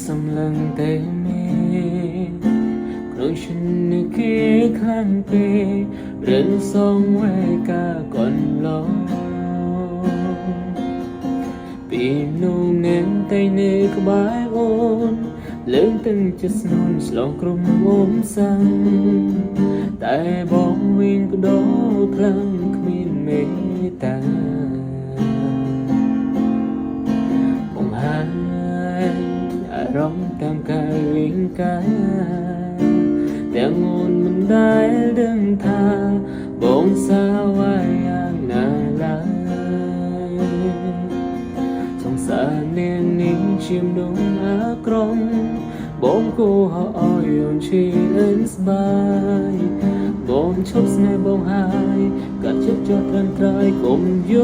សំឡឹងតែមេក្នុងฉันនេះគេខ្លាំងពេកឬសងវេកាកន្លងពីនោះនឹងតែនៅក្បែរអូនលើងទាំងចិត្តស្នូនឆ្លងក្រុមមុំសាំងតែបងវិញក៏ដោខ្លាំងគ្មានមេត្តាបងហើយអារម្មណ៍តាមកាយវិញកាយទាំងអូនមិនដែលដឹងថាបងសាវាយ៉ាងណាឡើយសង្សារនាងនេះជាមនុស្សអាក្រមបងគួរឲ្យអូនឈឺអិនស្បាយបងឈប់ស្នេហ៍បងហើយកាត់ចិត្តចោលត្រឹមក្រោយកុំយ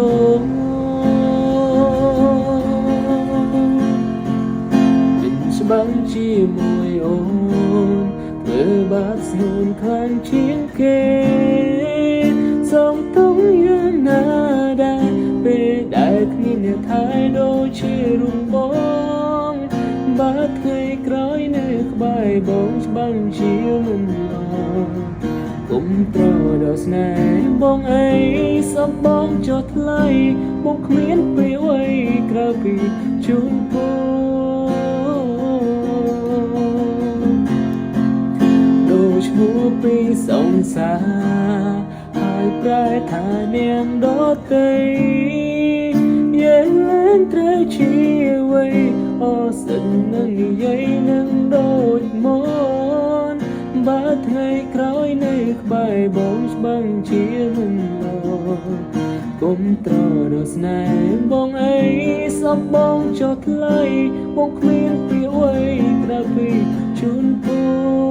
កច្បាំងជាមួយអូនធ្វើបាបស្នូនខ្លាំងជាងគេសំទងយ៉ាងណាដែរពេលដែលគ្មានអ្នកថែដូចជារុំបងបាត់ថ្ងៃក្រោយនៅក្បែរបងច្បាំងជាមិនអស់គុំត្រដល់ស្នេហ៍បងអីសំបងចុះថ្លៃបងគ្មានពេលអ្វីក្រៅពីជូនពរឈ្មោះពីសង្សារហើយប្រែថានាងដតីយើងលែងត្រូវជាអ្វីអសិននឹងនិយាយនឹងដូចមកបើថ្ងៃក្រោយនៅក្បែរបងច្បាំងជាមិនមកគុំត្រដល់ស្នេហ៍បងអីសំបងចុះថ្លៃបងគ្មានពីអ្វីក្រៅពីជូនពរ